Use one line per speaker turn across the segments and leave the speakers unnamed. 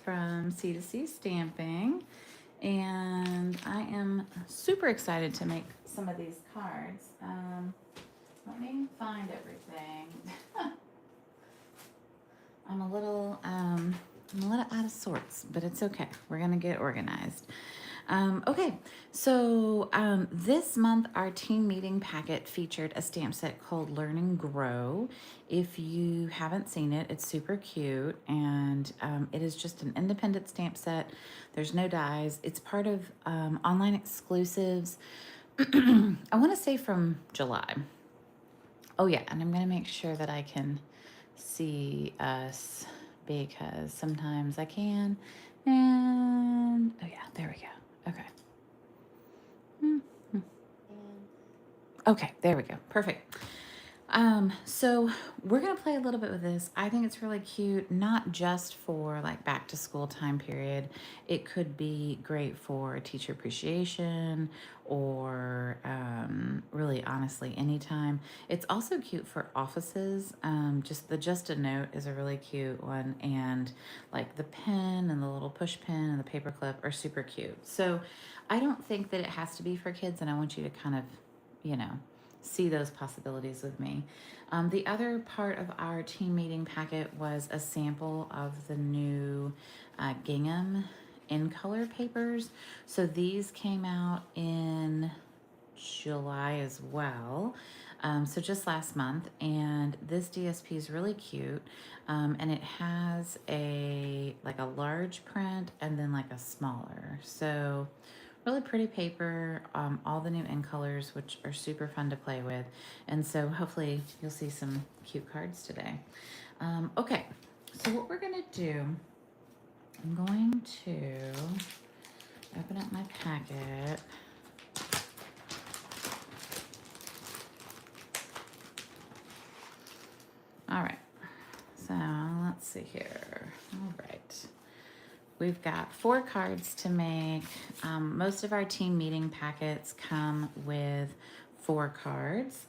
from C2C Stamping, and I am super excited to make some of these cards. Let me find everything. I'm a little out of sorts, but it's okay. We're gonna get organized. Okay, so this month our team meeting packet featured a stamp set called Learn and Grow. If you haven't seen it, it's super cute, and it is just an independent stamp set. There's no dies. It's part of online exclusives. I want to say from July. Oh yeah, and I'm gonna make sure that I can see us because sometimes I can. And oh yeah, there we go. Okay. Okay, there we go. Perfect. So we're gonna play a little bit with this. I think it's really cute, not just for like back to school time period. It could be great for teacher appreciation or really honestly anytime. It's also cute for offices. Just a note is a really cute one, and like the pen and the little push pin and the paper clip are super cute. So I don't think that it has to be for kids, and I want you to kind of, you know, see those possibilities with me. The other part of our team meeting packet was a sample of the new gingham in color papers. So these came out in July as well. So just last month, and this DSP is really cute, and it has a large print and then like a smaller. So really pretty paper, all the new in colors, which are super fun to play with. And so hopefully you'll see some cute cards today. Okay, so what we're gonna do, I'm going to open up my packet. All right, so let's see here. All right. We've got 4 cards to make. Most of our team meeting packets come with 4 cards.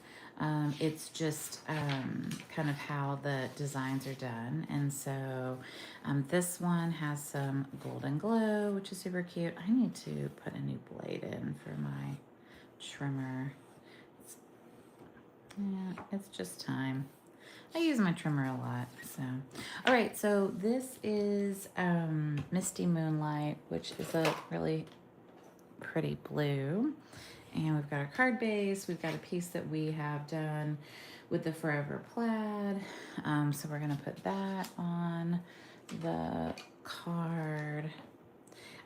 It's just kind of how the designs are done. And so this one has some golden glow, which is super cute. I need to put a new blade in for my trimmer. It's just time. I use my trimmer a lot, so. All right, so this is Misty Moonlight, which is a really pretty blue. And we've got our card base. We've got a piece that we have done with the Forever Plaid. So we're gonna put that on the card.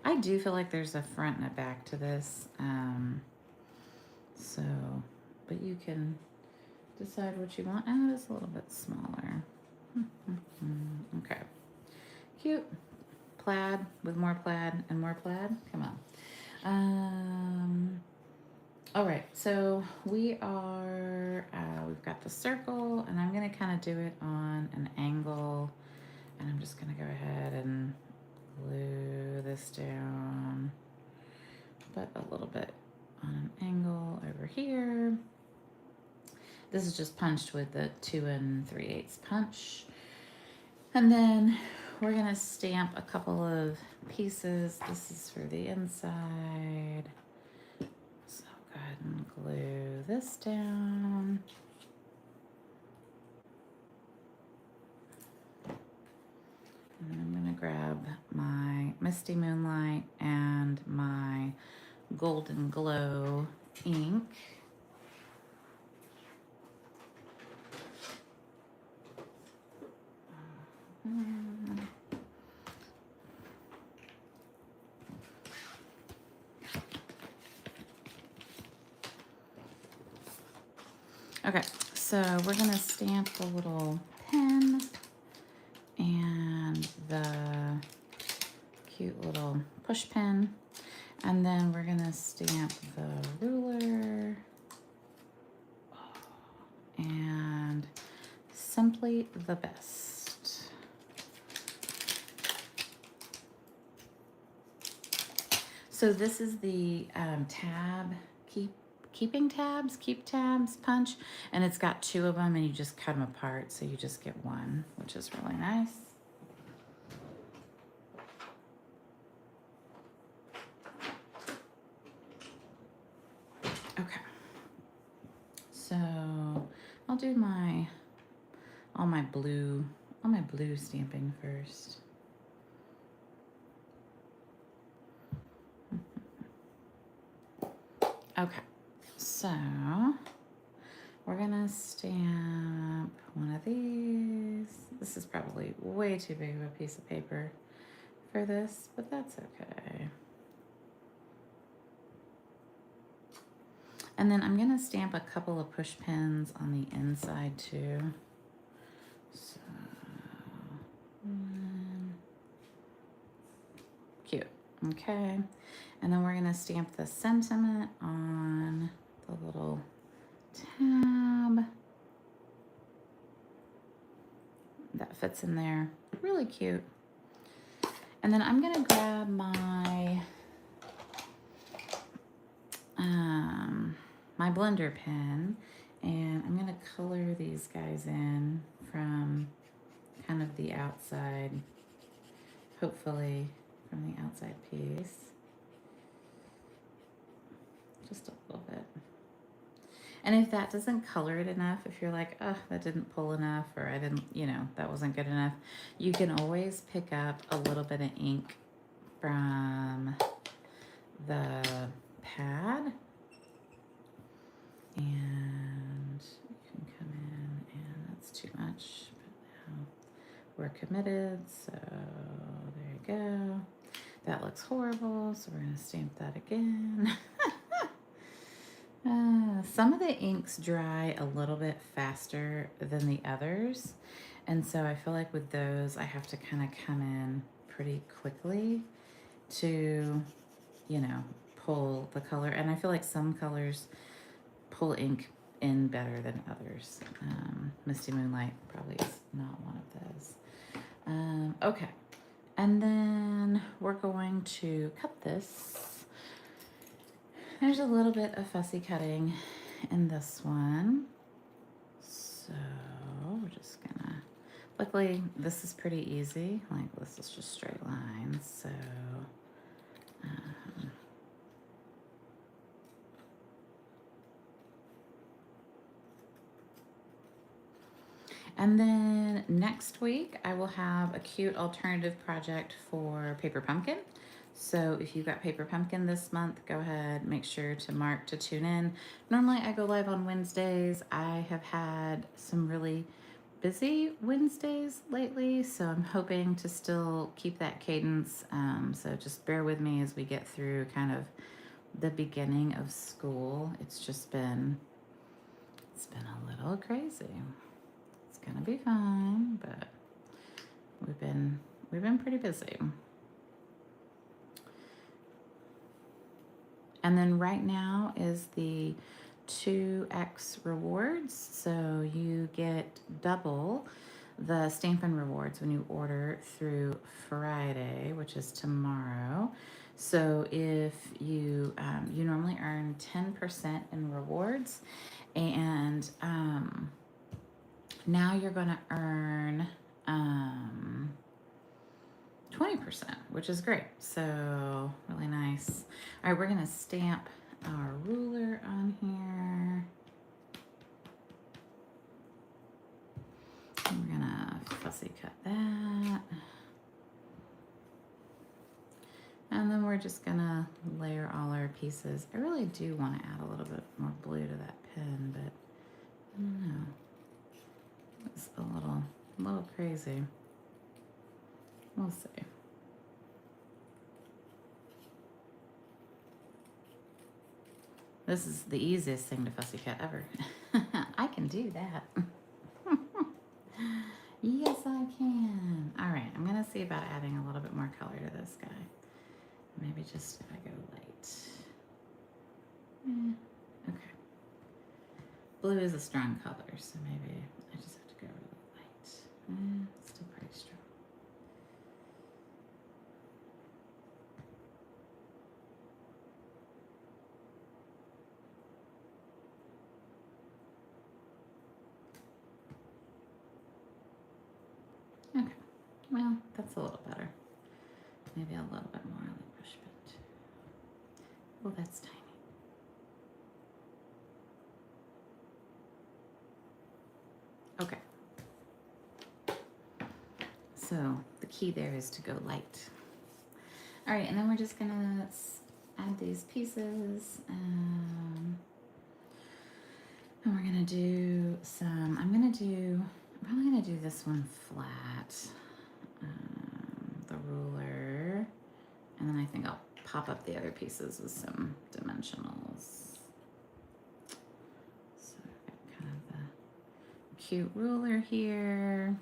I do feel like there's a front and a back to this. But you can decide what you want. Oh, it's a little bit smaller. Okay. Cute. Plaid with more plaid and more plaid. Come on. All right, so we've got the circle, and I'm gonna kind of do it on an angle, and I'm just gonna go ahead and glue this down, but a little bit on an angle over here. This is just punched with the 2 3/8 punch. And then we're gonna stamp a couple of pieces. This is for the inside. So go ahead and glue this down. And then I'm gonna grab my Misty Moonlight and my Golden Glow ink. Okay, so we're gonna stamp the little pen and the cute little push pin, and then we're gonna stamp the ruler and Simply the Best. So this is the keep tabs punch, and it's got 2 of them, and you just cut them apart, so you just get 1, which is really nice. Okay. So I'll do all my blue stamping first. Okay. So we're gonna stamp one of these. This is probably way too big of a piece of paper for this, but that's okay. And then I'm gonna stamp a couple of push pins on the inside too. So, cute. Okay. And then we're gonna stamp the sentiment on the little tab. That fits in there. Really cute. And then I'm gonna grab my blender pen, and I'm gonna color these guys in from kind of the outside, hopefully from the outside piece. Just a little bit. And if that doesn't color it enough, if you're like, oh, that didn't pull enough, or I didn't, that wasn't good enough, you can always pick up a little bit of ink from the pad, and you can come in, and that's too much, but now we're committed, so there you go. That looks horrible, so we're gonna stamp that again. Some of the inks dry a little bit faster than the others, and so I feel like with those I have to kind of come in pretty quickly to, pull the color. And I feel like some colors pull ink in better than others. Misty Moonlight probably is not one of those. Okay, and then we're going to cut this. There's a little bit of fussy cutting in this one, so we're just gonna, luckily this is pretty easy, like this is just straight lines, so and then next week I will have a cute alternative project for Paper Pumpkin. So if you got Paper Pumpkin this month, go ahead, make sure to mark to tune in. Normally I go live on Wednesdays. I have had some really busy Wednesdays lately, so I'm hoping to still keep that cadence. So just bear with me as we get through kind of the beginning of school. It's been a little crazy. It's gonna be fine, but we've been pretty busy. And then right now is the 2x rewards. So you get double the Stampin' rewards when you order through Friday, which is tomorrow. So if you you normally earn 10% in rewards, and now you're gonna earn 20%, which is great. So really nice. All right, we're gonna stamp our ruler on here. And we're gonna fussy cut that. And then we're just gonna layer all our pieces. I really do want to add a little bit more blue to that pen, but I don't know. It's a little crazy. We'll see. This is the easiest thing to fussy cut ever. I can do that. Yes, I can. All right, I'm gonna see about adding a little bit more color to this guy. Maybe just if I go light. Okay. Blue is a strong color, so maybe I just have to go really light. Still pretty strong. Okay, well, that's a little better. Maybe a little bit more on the brush bit. Well, that's tiny. So the key there is to go light. All right, and then we're just gonna add these pieces. And we're gonna do some, I'm probably gonna do this one flat, the ruler, and then I think I'll pop up the other pieces with some dimensionals. So I've got kind of the cute ruler here.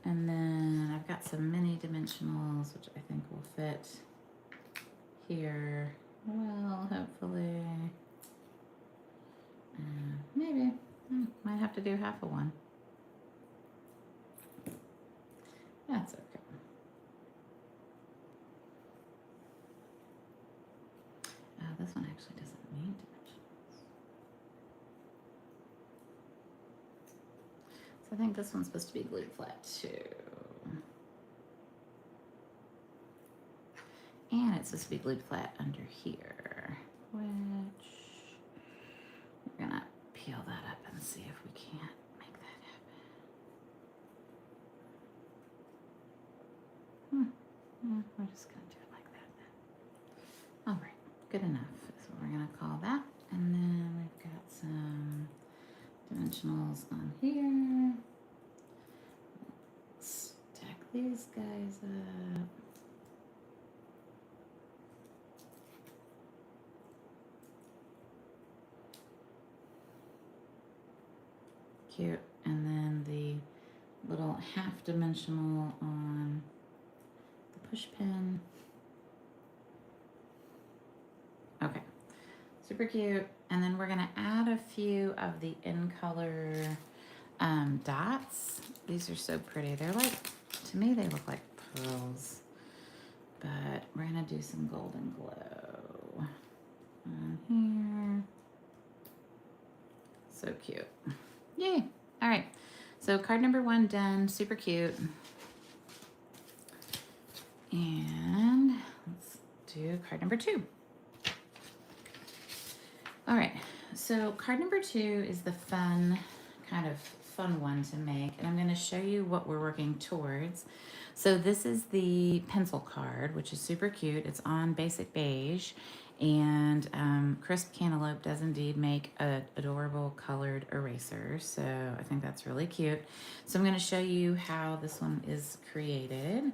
And then I've got some mini dimensionals, which I think will fit here well, hopefully. Maybe. Might have to do half of one. That's okay. This one actually doesn't need dimensionals. So I think this one's supposed to be glued flat too. And it's supposed to be glued flat under here, which we're gonna peel that up and see if we can't make that happen. We're just gonna do it like that then. All right, good enough is what we're gonna call that. And then we've got some dimensionals on here. Stack these guys up. Cute. And then the little half dimensional on the push pin. Okay, super cute. And then we're gonna add a few of the in color dots. These are so pretty. They're like, to me, they look like pearls, but we're gonna do some golden glow on here. So cute. Yay. All right. So card number 1 done. Super cute. And let's do card number 2. All right. So card number 2 is the fun one to make. And I'm going to show you what we're working towards. So this is the pencil card, which is super cute. It's on basic beige. And Crisp Cantaloupe does indeed make an adorable colored eraser. So I think that's really cute. So I'm going to show you how this one is created.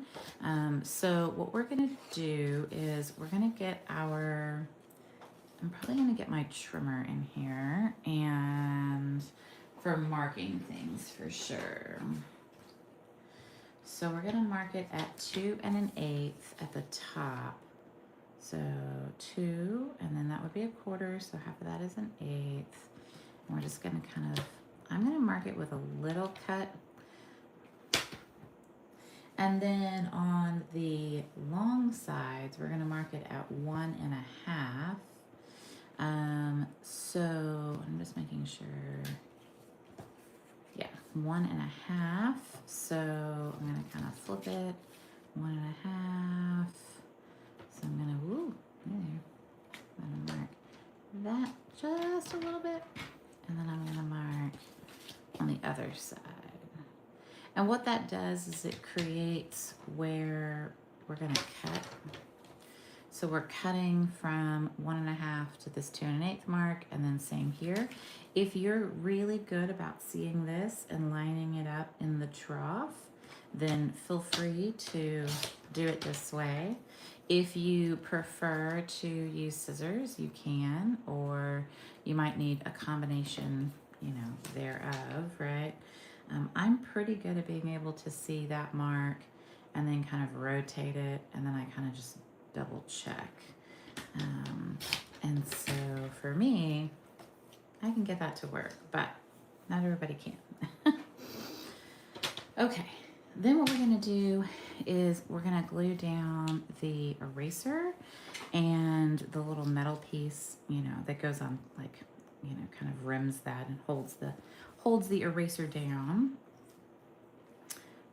So what we're going to do is we're going to get I'm probably going to get my trimmer in here and for marking things for sure. So we're going to mark it at 2 1/8 at the top. So 2, and then that would be a quarter, so half of that is an 1/8. And we're just gonna I'm gonna mark it with a little cut. And then on the long sides, we're gonna mark it at 1 1/2. So I'm just making sure, yeah, 1 1/2. So I'm gonna kind of flip it, 1 1/2. So I'm gonna, I'm gonna mark that just a little bit, and then I'm gonna mark on the other side. And what that does is it creates where we're gonna cut. So we're cutting from 1 1/2 to this 2 1/8 mark, and then same here. If you're really good about seeing this and lining it up in the trough, then feel free to do it this way. If you prefer to use scissors, you can, or you might need a combination, thereof, right? I'm pretty good at being able to see that mark and then kind of rotate it, and then I kind of just double check. And so for me, I can get that to work, but not everybody can. Okay, then what we're gonna do is we're gonna glue down the eraser and the little metal piece, that goes on, like, kind of rims that and holds the eraser down.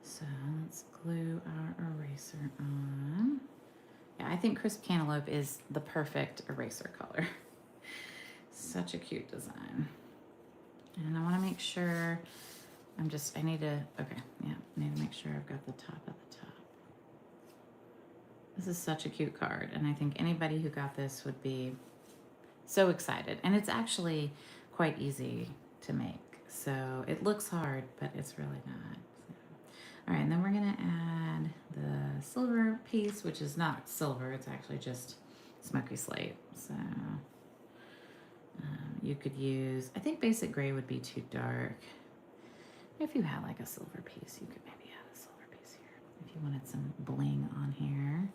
So let's glue our eraser on. Yeah, I think Crisp Cantaloupe is the perfect eraser color. Such a cute design. And I want to make sure okay, yeah, I need to make sure I've got the top at the top. This is such a cute card, and I think anybody who got this would be so excited. And it's actually quite easy to make. So it looks hard, but it's really not. So, all right, and then we're gonna add the silver piece, which is not silver, it's actually just smoky slate. So you could use, I think basic gray would be too dark. If you had like a silver piece, you could maybe add a silver piece here. If you wanted some bling on here.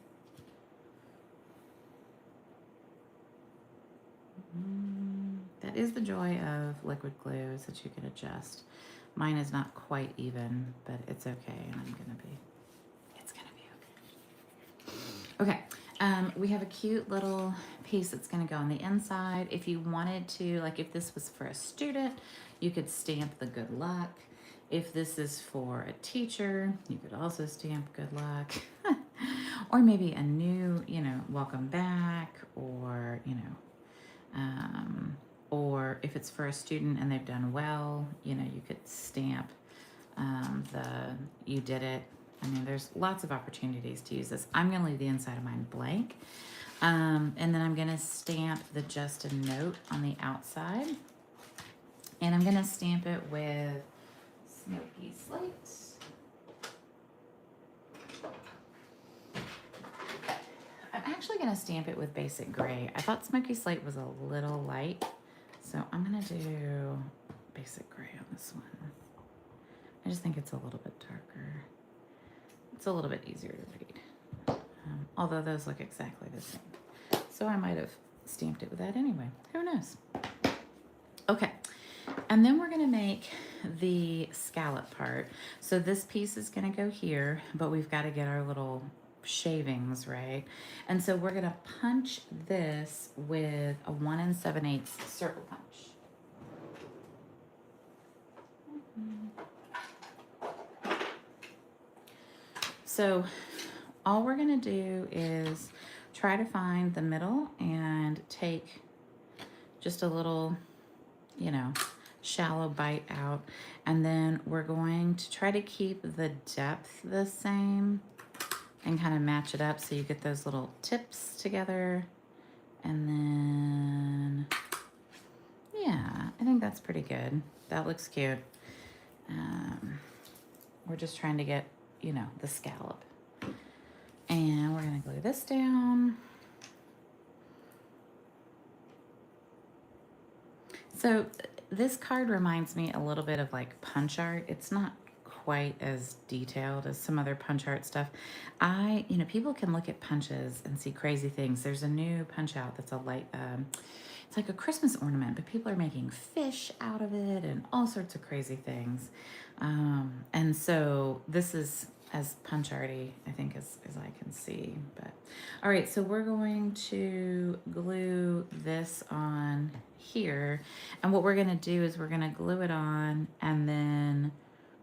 That is the joy of liquid glue, is that you can adjust. Mine is not quite even, but it's okay, and it's gonna be okay. Okay, we have a cute little piece that's gonna go on the inside. If you wanted to, like if this was for a student, you could stamp the good luck. If this is for a teacher, you could also stamp good luck. Or maybe a new, welcome back, or, or if it's for a student and they've done well, you could stamp you did it. I mean, there's lots of opportunities to use this. I'm going to leave the inside of mine blank. And then I'm going to stamp the just a note on the outside. And I'm going to stamp it with smoky slate. I'm actually going to stamp it with basic gray. I thought smoky slate was a little light, so I'm going to do basic gray on this one. I just think it's a little bit darker. It's a little bit easier to read, although those look exactly the same. So I might have stamped it with that anyway. Who knows? Okay, and then we're going to make the scallop part. So this piece is going to go here, but we've got to get our little shavings, right? And so we're gonna punch this with a 1 7/8 circle punch. So all we're gonna do is try to find the middle and take just a little, shallow bite out, and then we're going to try to keep the depth the same and kind of match it up so you get those little tips together. And then, yeah, I think that's pretty good. That looks cute. We're just trying to get, the scallop. And we're gonna glue this down. So this card reminds me a little bit of like punch art. It's not quite as detailed as some other punch art stuff. People can look at punches and see crazy things. There's a new punch out that's a light, it's like a Christmas ornament, but people are making fish out of it and all sorts of crazy things. And so this is as punch arty, I think, as I can see. But all right, so we're going to glue this on here. And what we're gonna do is we're gonna glue it on, and then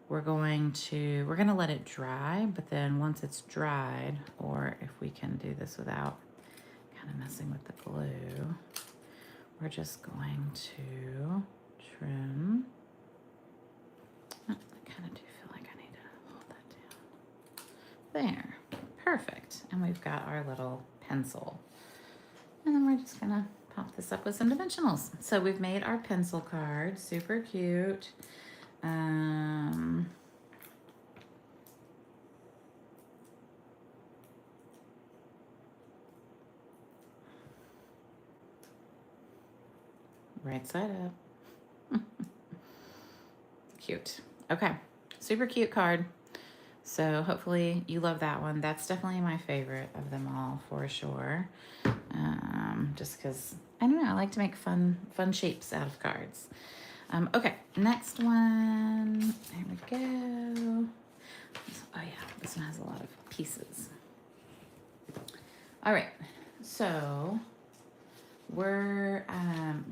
we're gonna let it dry, but then once it's dried, or if we can do this without kind of messing with the glue, we're just going to trim. Oh, I kind of do feel like I need to hold that down. There, perfect. And we've got our little pencil. And then we're just gonna pop this up with some dimensionals. So we've made our pencil card, super cute. Right side up. Cute. Okay, super cute card. So hopefully you love that one. That's definitely my favorite of them all for sure. Just because, I don't know, I like to make fun shapes out of cards. Okay, next one. There we go. Oh yeah, this one has a lot of pieces. All right, so we're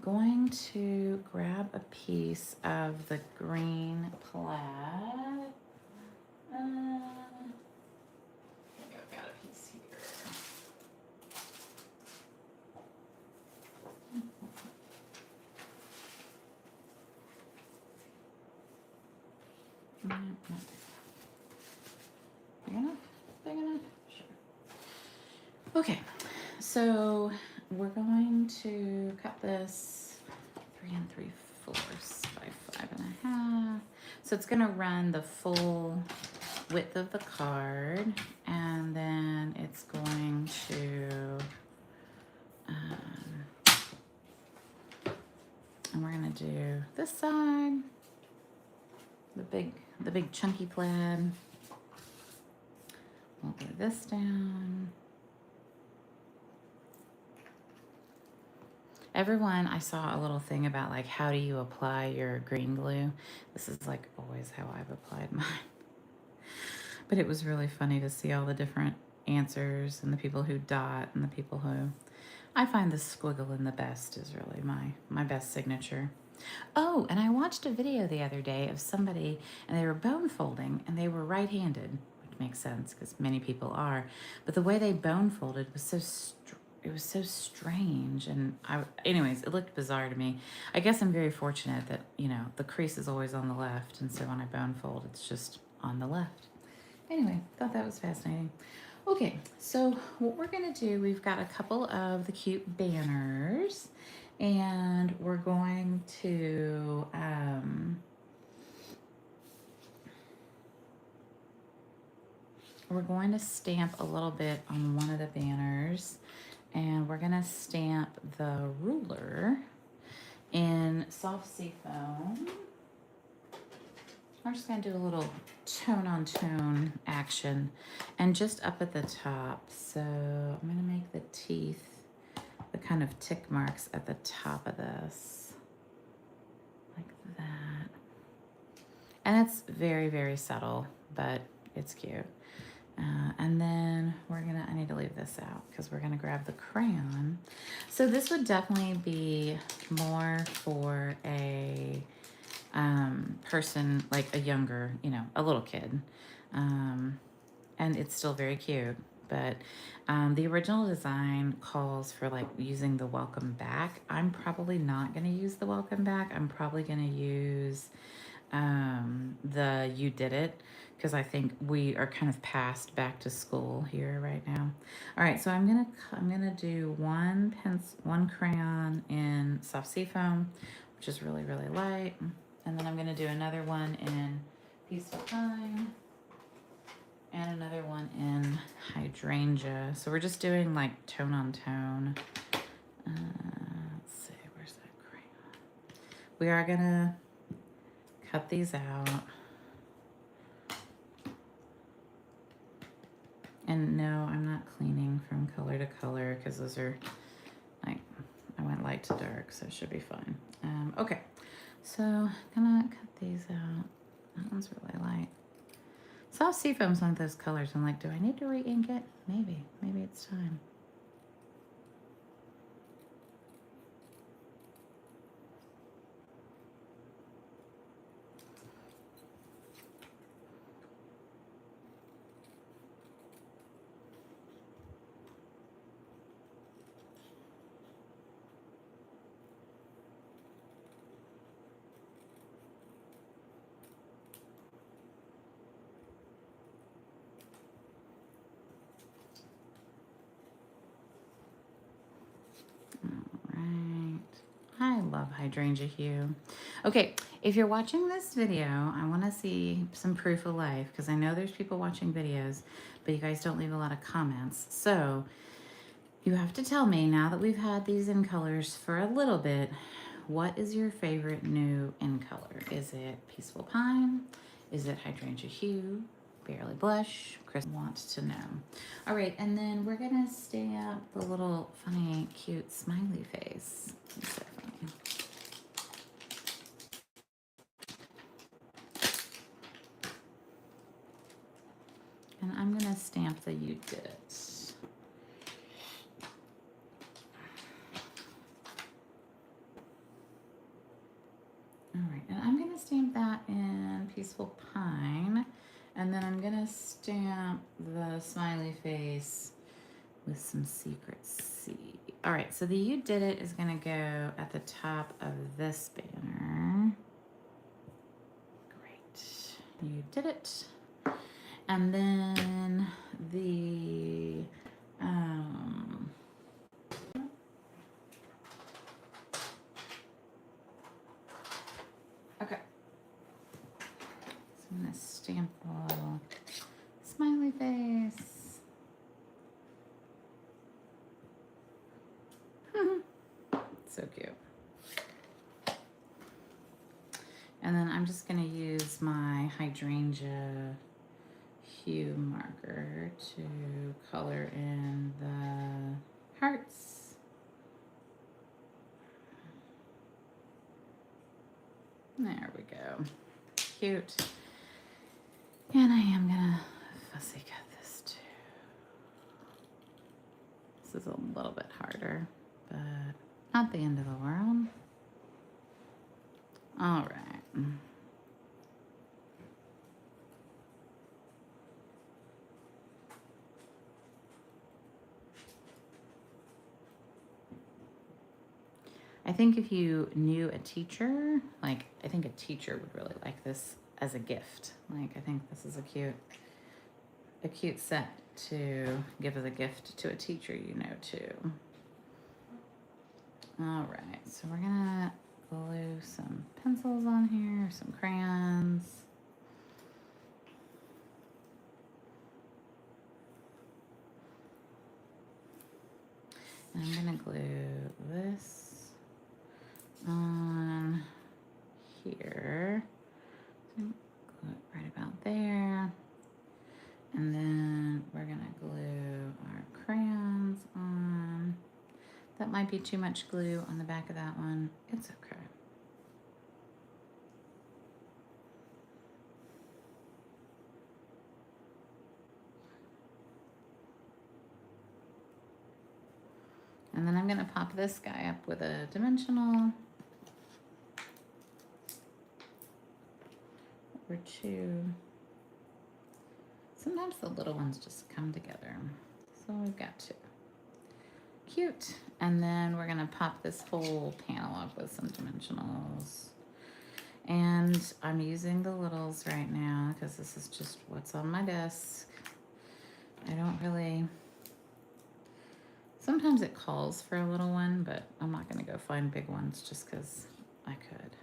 going to grab a piece of the green plaid. Maybe I've got a piece here. Okay, so we're going to cut this 3 3/4 by 5.5. So it's gonna run the full width of the card, and then it's going to, and we're gonna do this side, the big chunky plaid. We'll do this down. Everyone, I saw a little thing about like how do you apply your green glue. This is like always how I've applied mine. But it was really funny to see all the different answers and the people who dot and the people who, I find the squiggle in the best is really my best signature. Oh, and I watched a video the other day of somebody, and they were bone folding, and they were right-handed, which makes sense because many people are. But the way they bone folded was it was so strange, and anyways, it looked bizarre to me. I guess I'm very fortunate that the crease is always on the left, and so when I bone fold, it's just on the left. Anyway, thought that was fascinating. Okay, so what we're gonna do, we've got a couple of the cute banners, and we're going to stamp a little bit on one of the banners, and we're gonna stamp the ruler in soft seafoam. We're just gonna do a little tone on tone action, and just up at the top. So I'm gonna make the teeth the kind of tick marks at the top of this, like that. And it's very, very subtle, but it's cute. And then I need to leave this out because we're gonna grab the crayon. So this would definitely be more for a person, like a younger, a little kid. And it's still very cute, but the original design calls for like using the welcome back. I'm probably not gonna use the welcome back. I'm probably gonna use the you did it, because I think we are kind of past back to school here right now. All right, so I'm gonna do one crayon in soft seafoam, which is really, really light, and then I'm gonna do another one in peaceful pine and another one in hydrangea. So we're just doing like tone on tone. Let's see, where's that crayon? We are gonna cut these out. And no, I'm not cleaning from color to color because those are like, I went light to dark, so it should be fine. Okay, so I'm gonna cut these out. That one's really light. Soft seafoam's one of those colors. I'm like, do I need to re-ink it? Maybe it's time. Right. I love hydrangea hue. Okay, if you're watching this video, I want to see some proof of life, because I know there's people watching videos, but you guys don't leave a lot of comments. So you have to tell me, now that we've had these in colors for a little bit, what is your favorite new in color? Is it Peaceful Pine? Is it Hydrangea Hue? Barely Blush? Chris wants to know. All right, and then we're gonna stamp the little funny, cute smiley face. It's so funny. And I'm gonna stamp the you did it. All right, and I'm gonna stamp that in Peaceful Pine, and then I'm gonna stamp the smiley face with some Secret C. All right, so the you did it is gonna go at the top of this banner. Great, you did it. And then the So cute. And then I'm just gonna use my hydrangea hue marker to color in the hearts. There we go. Cute. And I am gonna fussy cut this too. This is a little bit harder, but not the end of the world. All right. I think if you knew a teacher, like I think a teacher would really like this as a gift. Like I think this is a cute set to give as a gift to a teacher you know too. All right, so we're gonna glue some pencils on here, some crayons. And I'm gonna glue this on here. So glue it right about there. And then we're gonna glue our crayons on. That might be too much glue on the back of that one. It's okay. And then I'm gonna pop this guy up with a dimensional or two. Sometimes the little ones just come together. So we've got two. Cute. And then we're gonna pop this whole panel up with some dimensionals. And I'm using the littles right now because this is just what's on my desk. I don't really, sometimes it calls for a little one, but I'm not gonna go find big ones just because I could.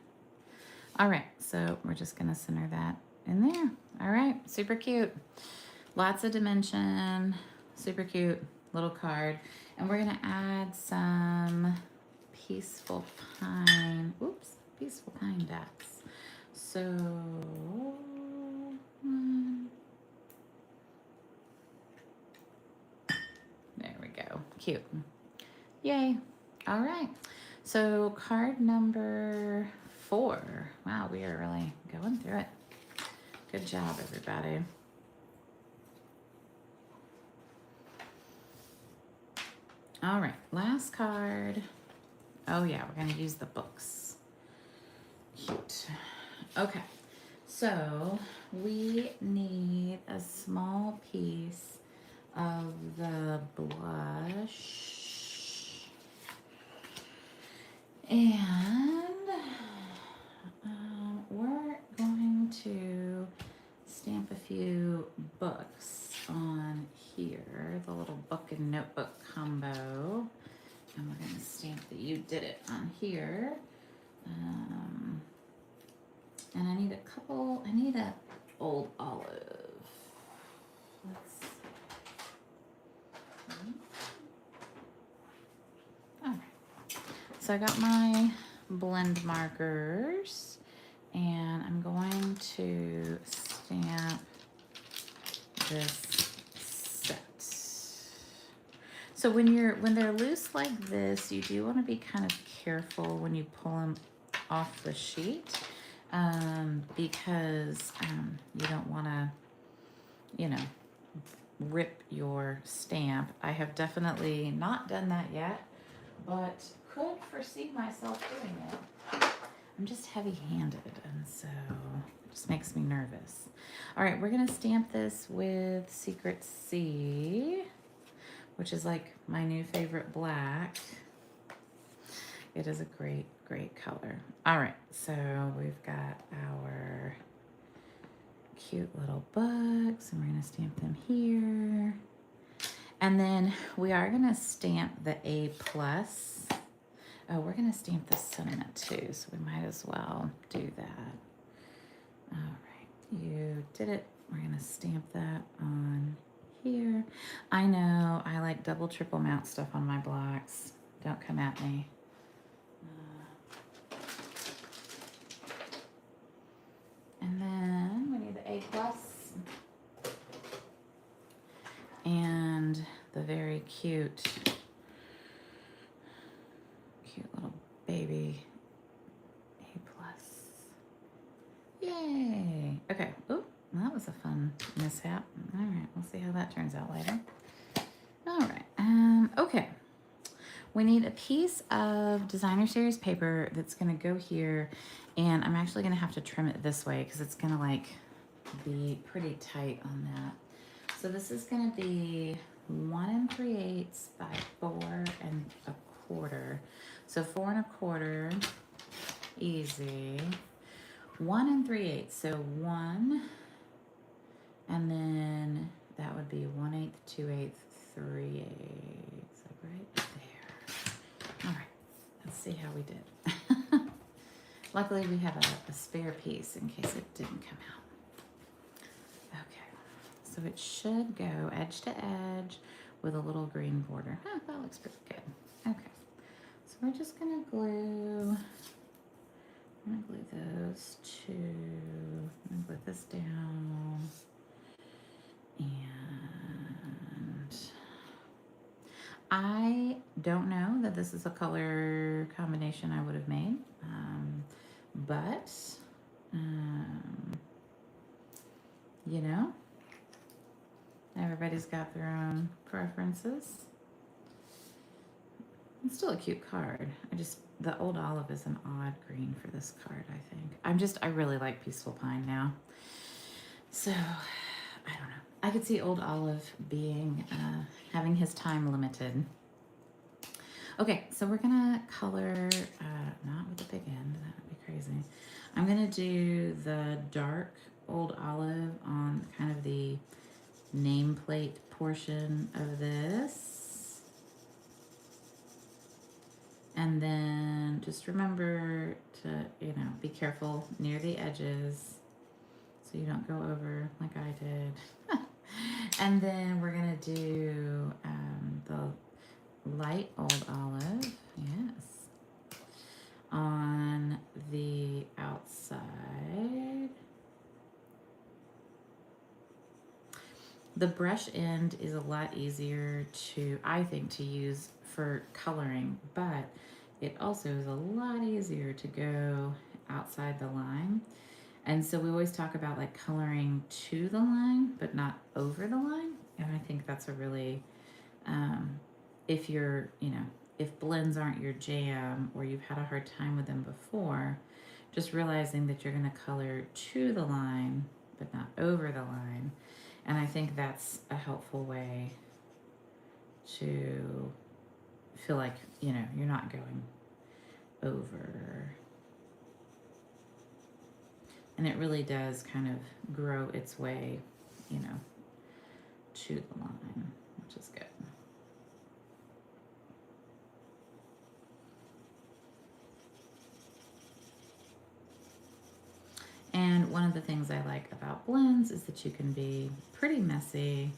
All right, so we're just gonna center that in there. All right, super cute. Lots of dimension, super cute little card. And we're gonna add some peaceful pine, peaceful pine dots. So, there we go, cute. Yay, all right. So card number 4. Wow, we are really going through it. Good job, everybody. All right, last card. Oh yeah, we're gonna use the books. Cute. Okay, so we need a small piece of the blush. And we're going to stamp a few books on here, the little book and notebook combo. And we're going to stamp that you did it on here. And I need I need a old olive. All right. So I got my blend markers and I'm going to stamp this set. So when they're loose like this, you do want to be kind of careful when you pull them off the sheet because you don't want to, rip your stamp. I have definitely not done that yet, but could foresee myself doing it. I'm just heavy-handed, and so it just makes me nervous. All right, we're gonna stamp this with Secret Sea, which is like my new favorite black. It is a great, great color. All right, so we've got our cute little books, and we're gonna stamp them here. And then we are gonna stamp the A+. Oh, we're gonna stamp the sentiment too, so we might as well do that. All right, you did it. We're gonna stamp that on here. I know I like double, triple mount stuff on my blocks. Don't come at me. cute, cute little baby A plus. Yay. Okay. Oh, that was a fun mishap. All right. We'll see how that turns out later. All right. Okay. We need a piece of designer series paper that's going to go here, and I'm actually going to have to trim it this way because it's going to like be pretty tight on that. So this is going to be 1 3/8 by 4 1/4. So 4 1/4, easy. 1 3/8. So 1, and then that would be 1/8, 2/8, 3/8. Like right there. All right, let's see how we did. Luckily, we have a spare piece in case it didn't come out. Okay, so it should go edge to edge with a little green border. Oh, that looks pretty good. Okay, so we're just gonna glue. I'm gonna glue those two. I'm gonna glue this down. And I don't know that this is a color combination I would have made, but you know, everybody's got their own preferences. It's still a cute card. The old olive is an odd green for this card, I think. I really like Peaceful Pine now. So, I don't know. I could see old olive being, having his time limited. Okay, so we're gonna color, not with the big end, that would be crazy. I'm gonna do the dark old olive on kind of the nameplate portion of this. And then just remember to, be careful near the edges so you don't go over like I did. And then we're gonna do the light old olive, yes, on the outside. The brush end is a lot easier I think, to use for coloring, but it also is a lot easier to go outside the line. And so we always talk about like coloring to the line, but not over the line. And I think that's a really, if if blends aren't your jam or you've had a hard time with them before, just realizing that you're gonna color to the line, but not over the line. And I think that's a helpful way to feel like, you're not going over. And it really does kind of grow its way, to the line, which is good. And one of the things I like about blends is that you can be pretty messy.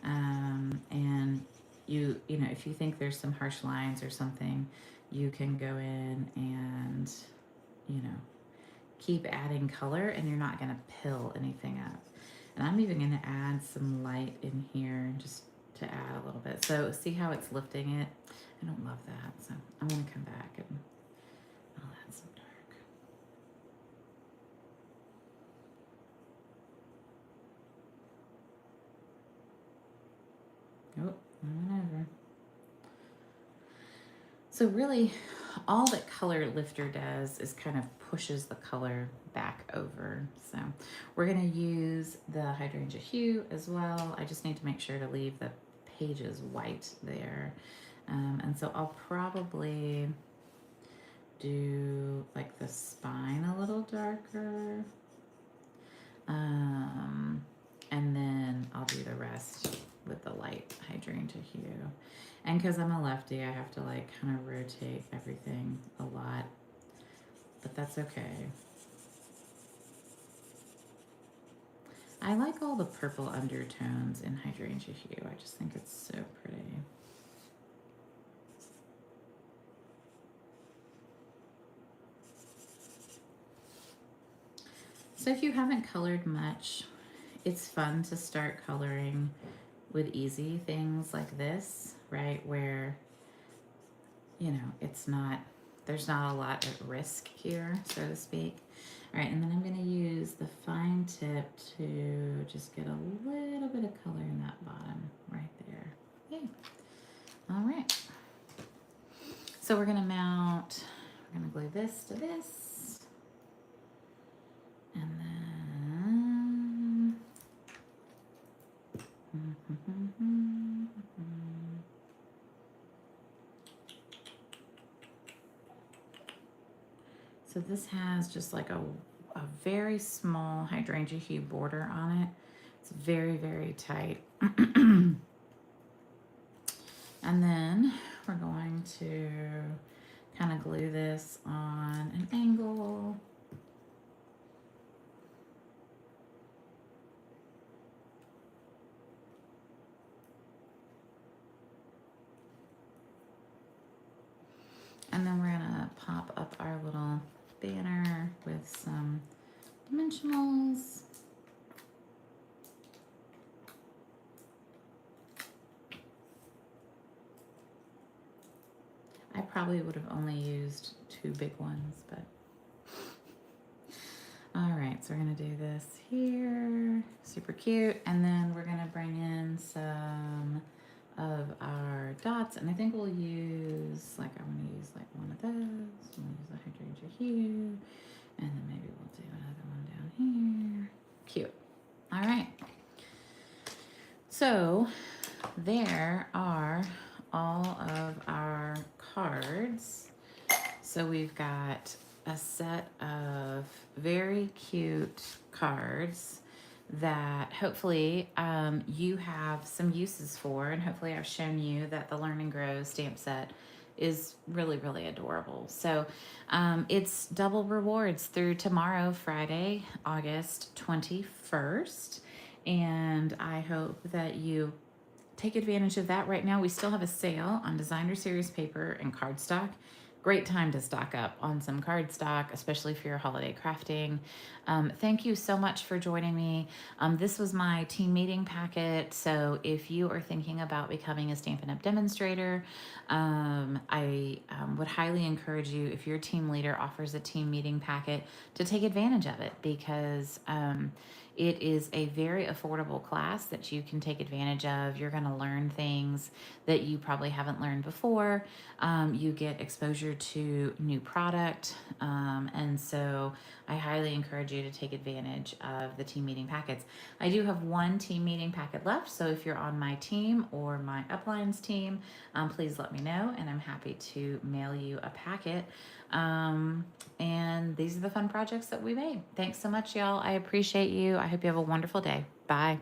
And if you think there's some harsh lines or something, you can go in and, keep adding color and you're not gonna pill anything up. And I'm even gonna add some light in here just to add a little bit. So see how it's lifting it? I don't love that. So I'm gonna come back and I'll add some dark. Oh, I went over. So really, all that color lifter does is kind of pushes the color back over. So we're gonna use the hydrangea hue as well. I just need to make sure to leave the pages white there. And so I'll probably do like the spine a little darker. And then I'll do the rest with the light hydrangea hue. And because I'm a lefty, I have to like kind of rotate everything a lot, but that's okay. I like all the purple undertones in hydrangea hue. I just think it's so pretty. So if you haven't colored much, it's fun to start coloring with easy things like this, right? Where, it's not, there's not a lot at risk here, so to speak. All right, and then I'm going to use the fine tip to just get a little bit of color in that bottom right there. Yay. All right. So we're going to mount, we're going to glue this to this. And then, so this has just like a very small hydrangea hue border on it. It's very, very tight. And then we're going to kind of glue this on an angle. And then we're gonna pop up our little banner with some dimensionals. I probably would have only used 2 big ones, but all right, so we're gonna do this here, super cute. And then we're gonna bring in some of our dots, and I think we'll use, like, I wanna use like one of those, I'm gonna use the hydrangea hue, and then maybe we'll do another one down here. Cute. All right. So there are all of our cards. So we've got a set of very cute cards that hopefully you have some uses for, and hopefully I've shown you that the Learn and Grow stamp set is really, really adorable. So it's double rewards through tomorrow, Friday, August 21st. And I hope that you take advantage of that. Right now, we still have a sale on designer series paper and cardstock. Great time to stock up on some cardstock, especially for your holiday crafting. Thank you so much for joining me. This was my team meeting packet. So if you are thinking about becoming a Stampin' Up! Demonstrator, I would highly encourage you, if your team leader offers a team meeting packet, to take advantage of it, because it is a very affordable class that you can take advantage of. You're going to learn things that you probably haven't learned before. You get exposure to new product. And so I highly encourage you to take advantage of the team meeting packets. I do have one team meeting packet left. So if you're on my team or my uplines team, please let me know, and I'm happy to mail you a packet. And these are the fun projects that we made. Thanks so much, y'all. I appreciate you. I hope you have a wonderful day. Bye.